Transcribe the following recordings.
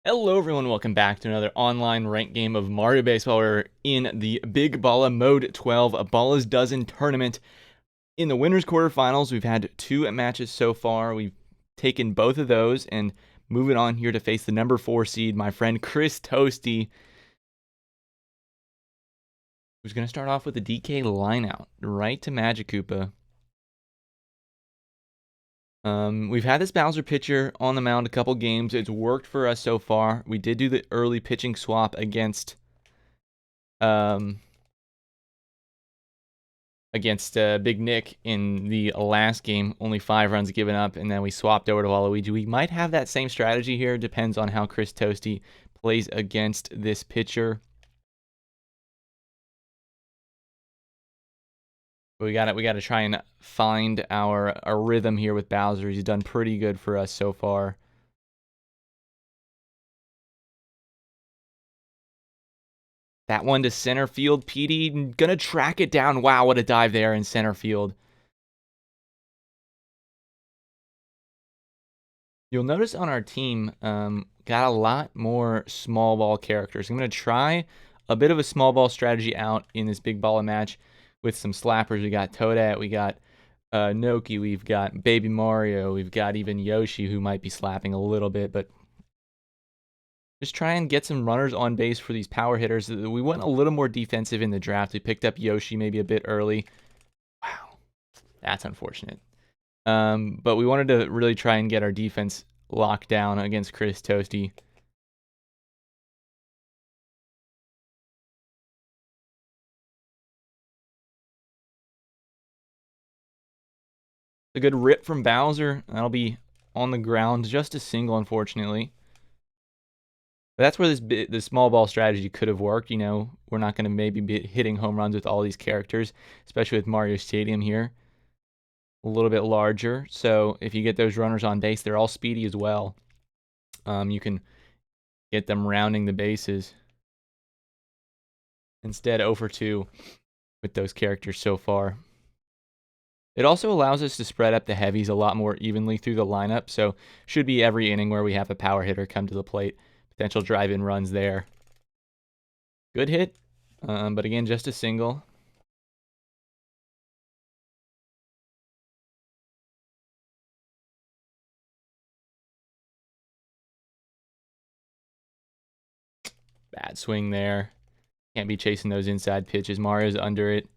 Hello everyone, welcome back to another online ranked game of Mario Baseball. We're in the Big Balla Mode 12, a Balla's Dozen tournament. In the winners quarterfinals, we've had 2 matches so far. We've taken both of those and moving on here to face the number 4 seed, my friend Christoasty, who's going to start off with a DK lineout right to MattGree. We've had this Bowser pitcher on the mound a couple games. It's worked for us so far. We did do the early pitching swap against Big Nick in the last game. Only 5 runs given up, and then we swapped over to Waluigi. We might have that same strategy here. Depends on how Christoasty plays against this pitcher. We got to try and find our rhythm here with Bowser. He's done pretty good for us so far. That one to center field. Petey gonna track it down. Wow, what a dive there in center field. You'll notice on our team, got a lot more small ball characters. I'm gonna try a bit of a small ball strategy out in this big ball match with some slappers. We got Toadette, we got Noki, we've got Baby Mario, we've got even Yoshi, who might be slapping a little bit, but just try and get some runners on base for these power hitters. We went a little more defensive in the draft. We picked up Yoshi maybe a bit early. Wow, that's unfortunate. But we wanted to really try and get our defense locked down against Christoasty. A good rip from Bowser. That'll be on the ground. Just a single, unfortunately. But that's where this small ball strategy could have worked. You know, we're not going to maybe be hitting home runs with all these characters, especially with Mario Stadium here. A little bit larger. So if you get those runners on base, they're all speedy as well. You can get them rounding the bases. Instead, 0 for 2 with those characters so far. It also allows us to spread up the heavies a lot more evenly through the lineup, so should be every inning where we have a power hitter come to the plate. Potential drive-in runs there. Good hit, but again, just a single. Bad swing there. Can't be chasing those inside pitches. Mario's under it.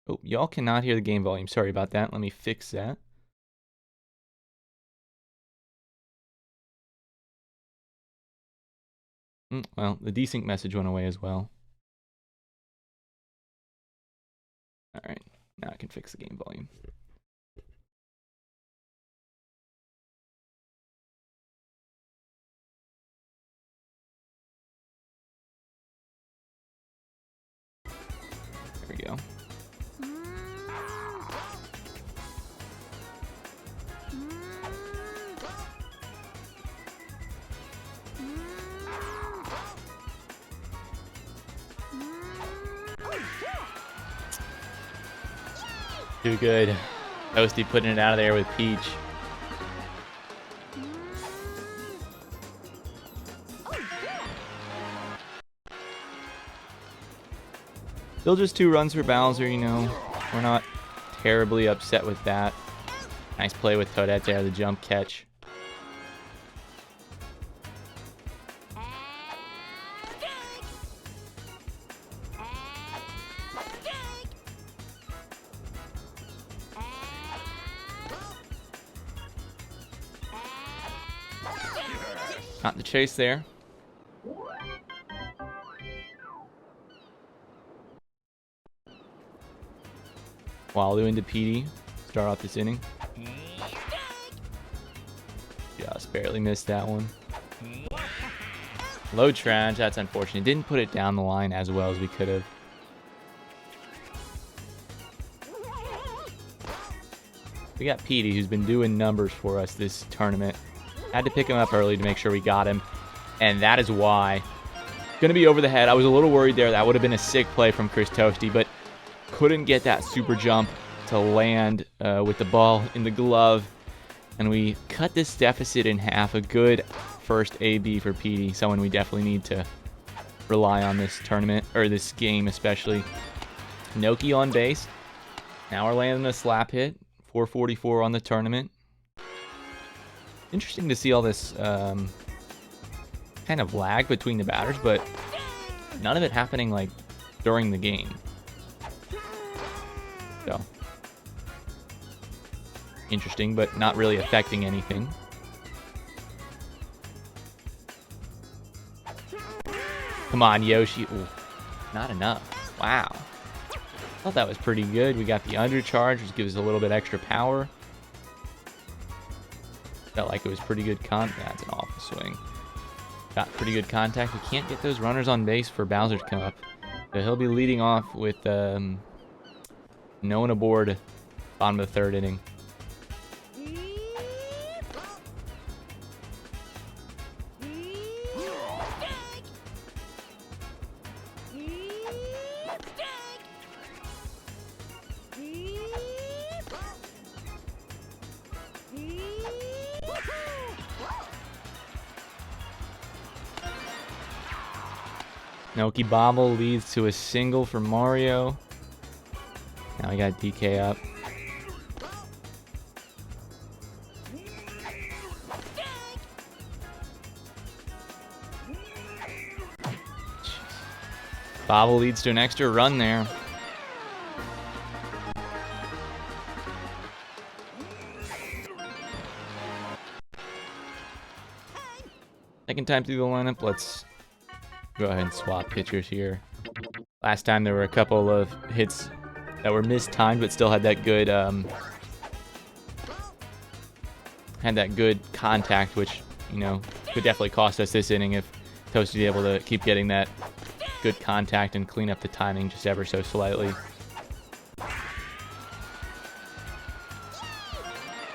Oh, y'all cannot hear the game volume. Sorry about that. Let me fix that. Well, the desync message went away as well. All right, now I can fix the game volume. There we go. Too good. Toasty putting it out of there with Peach. Still just 2 runs for Bowser, you know. We're not terribly upset with that. Nice play with Toadette there, the jump catch. Not the chase there. Walu into Petey. Start off this inning. Just barely missed that one. Low trash. That's unfortunate. Didn't put it down the line as well as we could have. We got Petey, who's been doing numbers for us this tournament. Had to pick him up early to make sure we got him. And that is why. Going to be over the head. I was a little worried there. That would have been a sick play from Christoasty, but couldn't get that super jump to land with the ball in the glove. And we cut this deficit in half. A good first AB for Petey. Someone we definitely need to rely on this tournament, or this game especially. Noki on base. Now we're landing a slap hit. 444 on the tournament. Interesting to see all this kind of lag between the batters, but none of it happening like during the game. So interesting, but not really affecting anything. Come on, Yoshi. Ooh, not enough. Wow. Thought that was pretty good. We got the undercharge, which gives us a little bit extra power. Felt like it was pretty good That's an awful swing. Got pretty good contact. We can't get those runners on base for Bowser to come up. So he'll be leading off with no one aboard, bottom of the third inning. Noki bobble leads to a single for Mario. Now we got DK up. Bobble leads to an extra run there. Second time through the lineup, let's go ahead and swap pitchers here. Last time there were a couple of hits that were mistimed, but still had that good contact, which, you know, could definitely cost us this inning if Toasty able to keep getting that good contact and clean up the timing just ever so slightly.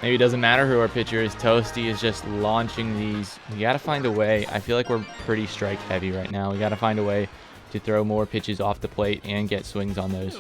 Maybe it doesn't matter who our pitcher is. Toasty is just launching these. We got to find a way. I feel like we're pretty strike heavy right now. We got to find a way to throw more pitches off the plate and get swings on those.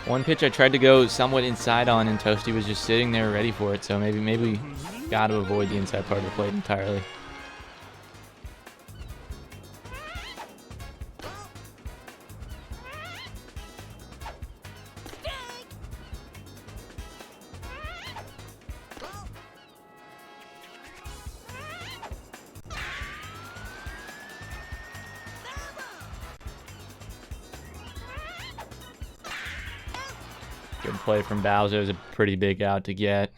One pitch I tried to go somewhat inside on, and Toasty was just sitting there ready for it. So maybe we got to avoid the inside part of the plate entirely. Good play from Bowser. It was a pretty big out to get.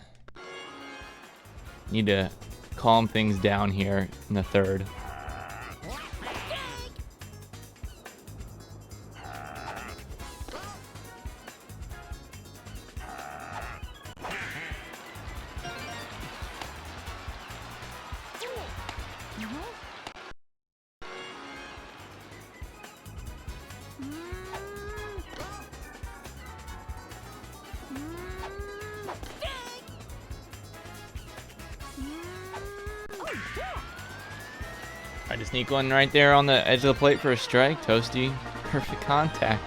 Need to calm things down here in the third. Tried to sneak one right there on the edge of the plate for a strike. Toasty, perfect contact.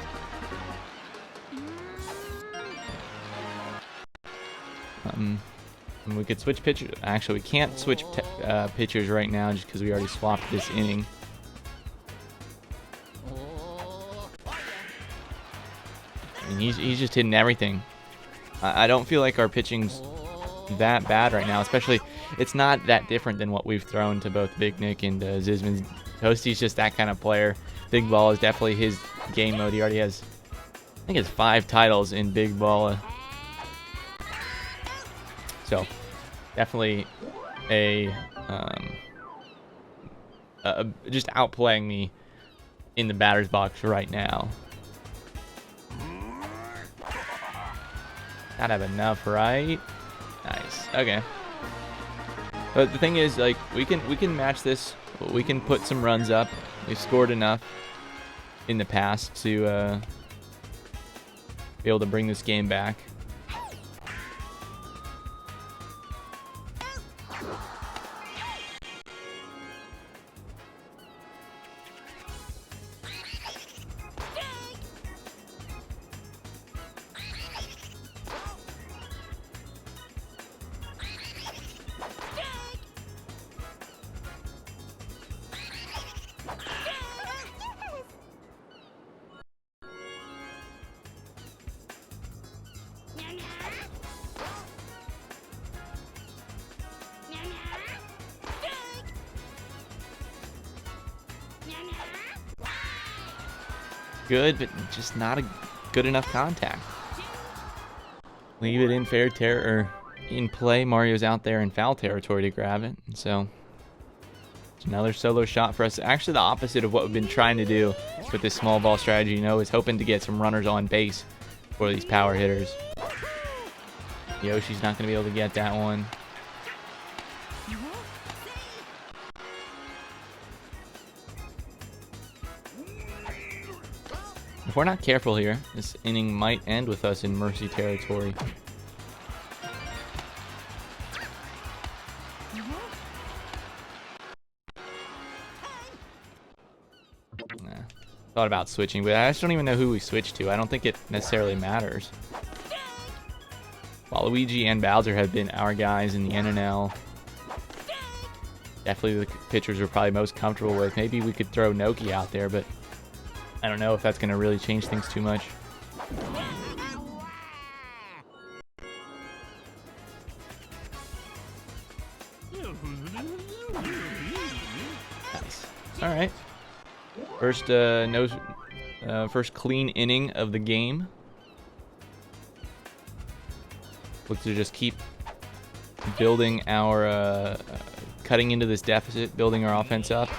We could switch pitchers. Actually, we can't switch pitchers right now just because we already swapped this inning. I mean, he's just hitting everything. I don't feel like our pitching's that bad right now, especially it's not that different than what we've thrown to both Big Nick and Zizman. Toasty's just that kind of player. Big Ball is definitely his game mode. He already has, I think it's 5 titles in Big Ball. So definitely just outplaying me in the batter's box right now. Gotta have enough, right? Nice. Okay. But the thing is, like, we can match this. We can put some runs up. We've scored enough. in the past to be able to bring this game back. Good, but just not a good enough contact. Leave it in fair or in play. Mario's out there in foul territory to grab it. And so it's another solo shot for us. Actually, the opposite of what we've been trying to do with this small ball strategy, you know, is hoping to get some runners on base for these power hitters. Yoshi's not going to be able to get that one. If we're not careful here, this inning might end with us in mercy territory. Thought about switching, but I just don't even know who we switched to. I don't think it necessarily matters. Waluigi and Bowser have been our guys in the NNL. Definitely the pitchers we're probably most comfortable with. Maybe we could throw Noki out there, but I don't know if that's going to really change things too much. Nice. All right. First, first clean inning of the game. Look to just keep building our, cutting into this deficit, building our offense up.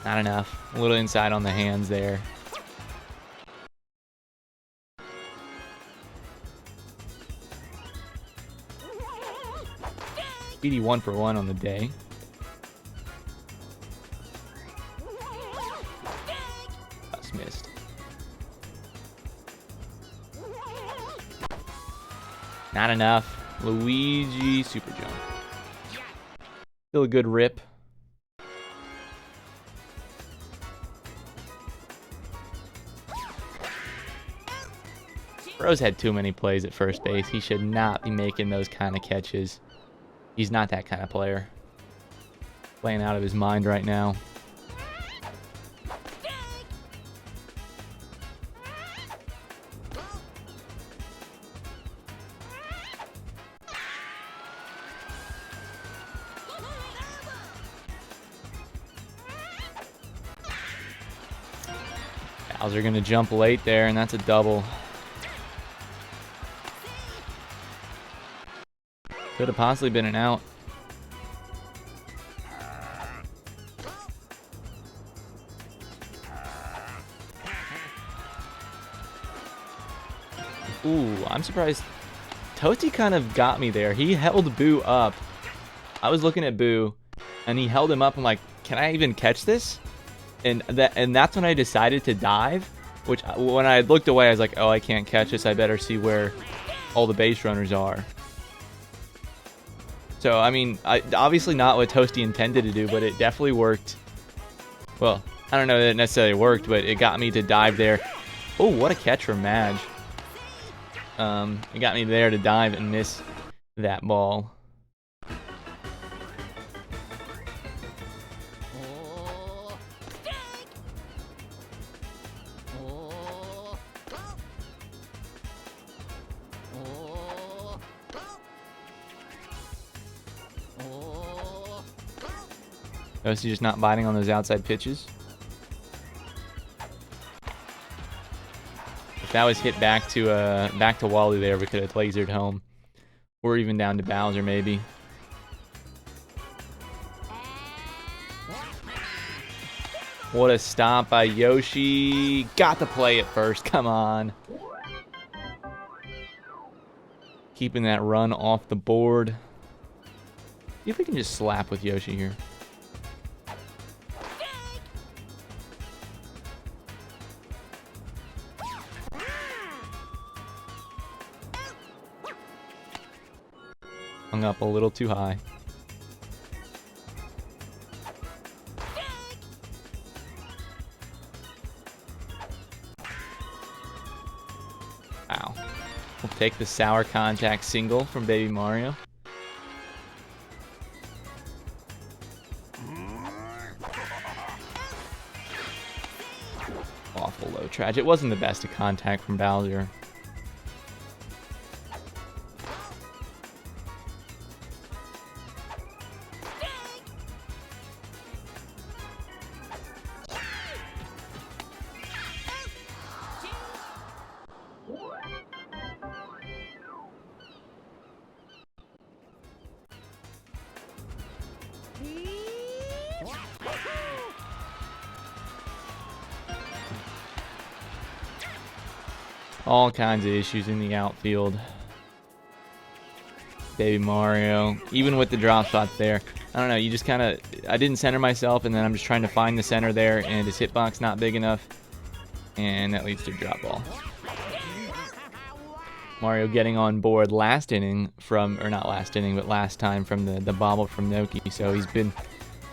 Not enough. A little inside on the hands there. Speedy 1 for 1 on the day. Just missed. Not enough. Luigi super jump. Still a good rip. Rose had too many plays at first base. He should not be making those kind of catches. He's not that kind of player. Playing out of his mind right now. Bowser gonna jump late there, and that's a double. Could have possibly been an out. Ooh, I'm surprised. Toasty kind of got me there. He held Boo up. I was looking at Boo, and he held him up. I'm like, can I even catch this? And that's when I decided to dive. Which, when I looked away, I was like, oh, I can't catch this. I better see where all the base runners are. So, I mean, obviously not what Toasty intended to do, but it definitely worked. Well, I don't know that it necessarily worked, but it got me to dive there. Oh, what a catch from Madge. It got me there to dive and miss that ball. Notice he's just not biting on those outside pitches. If that was hit back to Wally there, we could have lasered home. Or even down to Bowser, maybe. What a stop by Yoshi. Got to play it first. Come on. Keeping that run off the board. See if we can just slap with Yoshi here. Hung up a little too high. Wow. We'll take the sour contact single from Baby Mario. Awful low trash. It wasn't the best of contact from Bowser. All kinds of issues in the outfield. Baby Mario, even with the drop shots there. I don't know, you just kind of... I didn't center myself, and then I'm just trying to find the center there, and his hitbox not big enough. And that leads to a drop ball. Mario getting on board last inning from... Or not last inning, but last time from the bobble from Noki. So he's been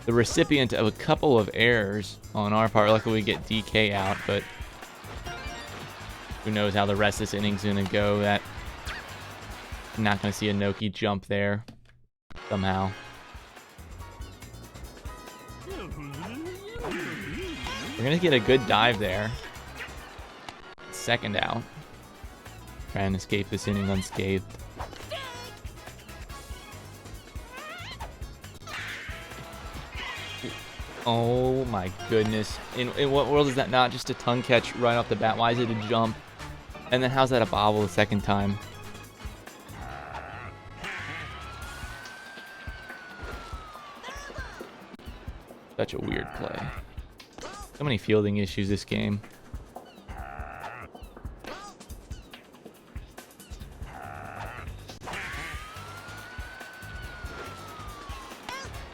the recipient of a couple of errors on our part. Luckily we get DK out, but... Who knows how the rest of this inning's going to go. That I'm not going to see a Noki jump there somehow. We're going to get a good dive there. Second out. Try and escape this inning unscathed. Oh my goodness. In what world is that not just a tongue catch right off the bat? Why is it a jump? And then how's that a bobble the second time? Such a weird play. So many fielding issues this game.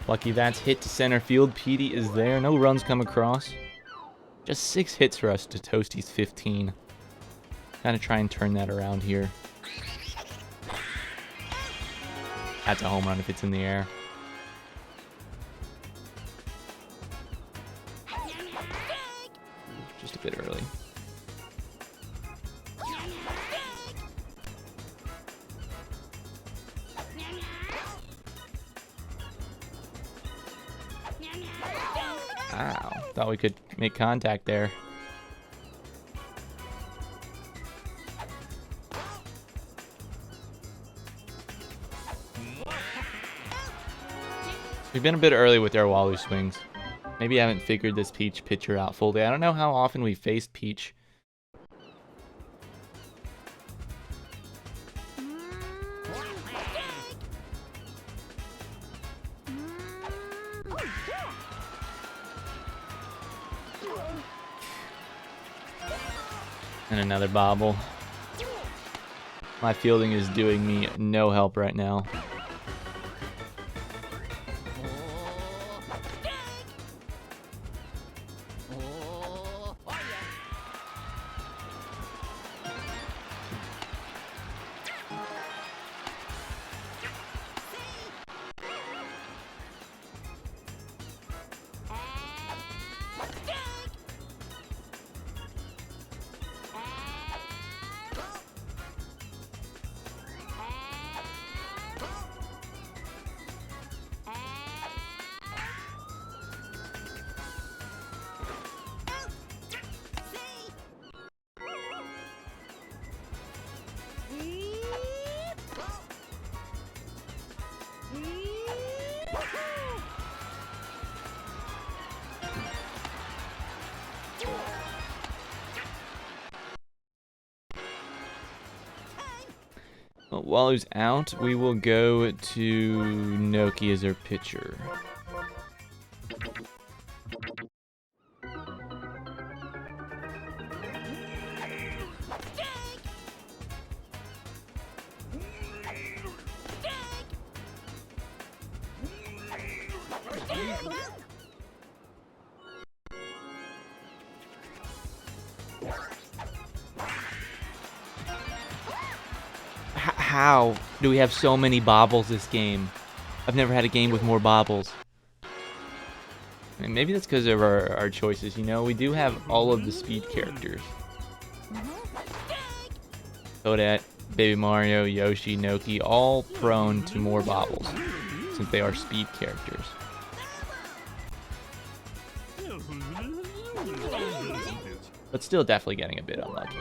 Lucky that's hit to center field. Petey is there. No runs come across. Just 6 hits for us to Toasty's 15. Gotta try and turn that around here. That's a home run if it's in the air. Just a bit early. Wow, thought we could make contact there. We've been a bit early with our Walu swings. Maybe I haven't figured this Peach pitcher out fully. I don't know how often we faced Peach. And another bobble. My fielding is doing me no help right now. Well, while he's out, we will go to Noki as our pitcher. How do we have so many bobbles this game? I've never had a game with more bobbles. And maybe that's because of our choices, you know? We do have all of the speed characters. Toadette, Baby Mario, Yoshi, Noki, all prone to more bobbles, since they are speed characters. But still definitely getting a bit unlucky.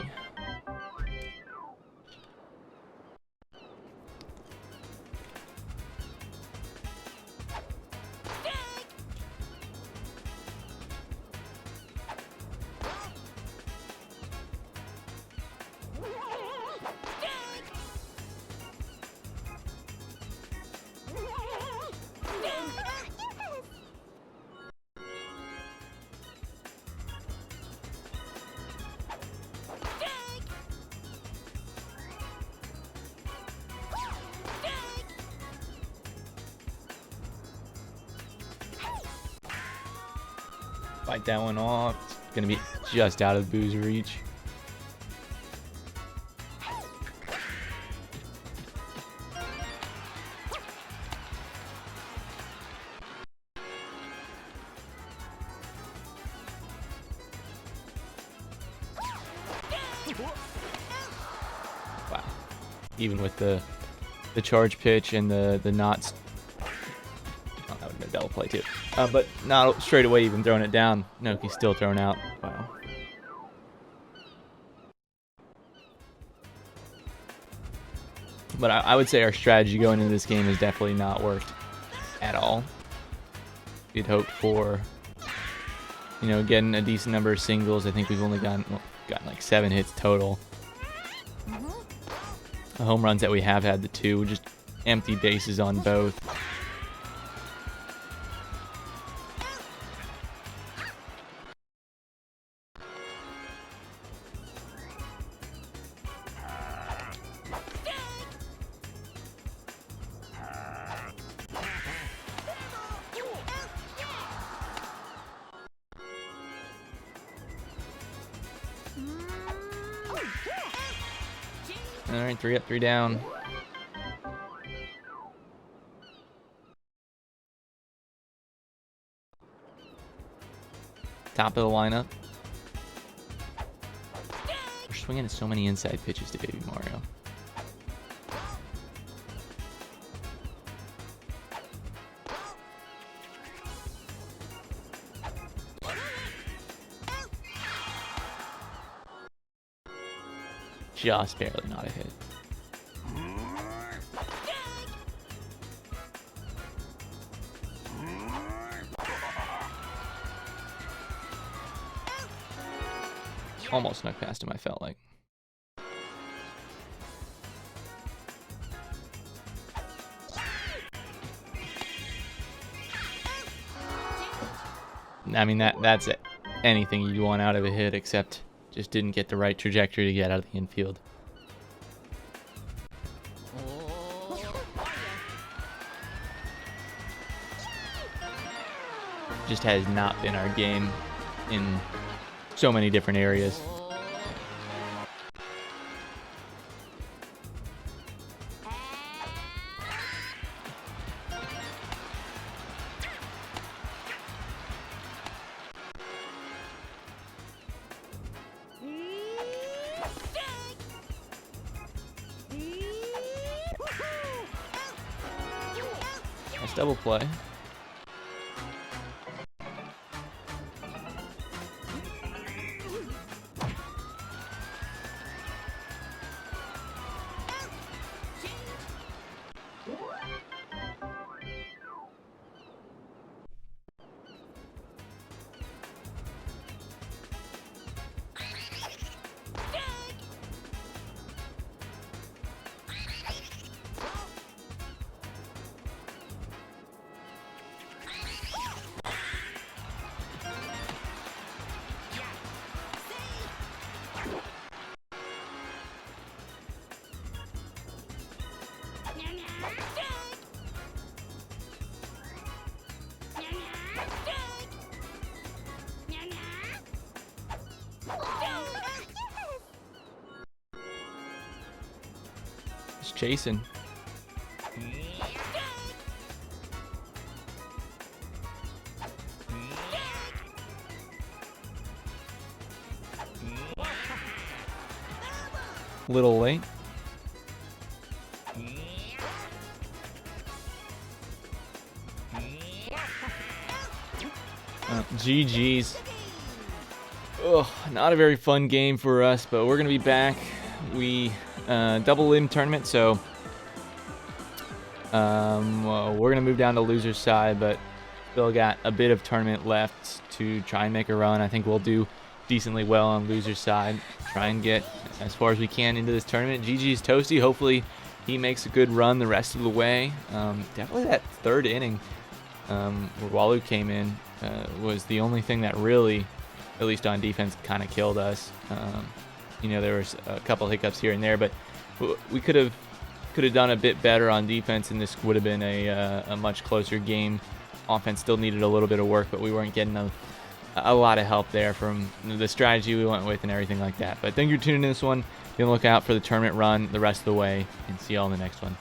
Fight that one off. It's gonna be just out of Boo's reach. Wow. Even with the charge pitch and the knots. Oh, that would have been a double play too. But not straight away even throwing it down. Noki's still thrown out. Wow. But I would say our strategy going into this game has definitely not worked at all. We'd hoped for, you know, getting a decent number of singles. I think we've only gotten like 7 hits total. The home runs that we have had, the 2, just empty bases on both. All right, 3 up, 3 down. Top of the lineup. We're swinging at so many inside pitches to Baby Mario. Just barely not a hit. Almost snuck past him, I felt like. I mean, that's it. Anything you'd want out of a hit, except just didn't get the right trajectory to get out of the infield. Just has not been our game in so many different areas. Nice double play. Just chasing. Little late. GG's. Ugh, not a very fun game for us, but we're gonna be back. We double limb tournament, so well, we're gonna move down to loser's side, but still got a bit of tournament left to try and make a run. I think we'll do decently well on loser's side. Try and get as far as we can into this tournament. GG's Toasty. Hopefully he makes a good run the rest of the way. Definitely that third inning where Walu came in was the only thing that really, at least on defense, kind of killed us. You know, there was a couple hiccups here and there, but we could have done a bit better on defense, and this would have been a much closer game. Offense still needed a little bit of work, but we weren't getting a lot of help there from the strategy we went with and everything like that. But thank you for tuning in this one. Be on the lookout for the tournament run the rest of the way, and see you all in the next one.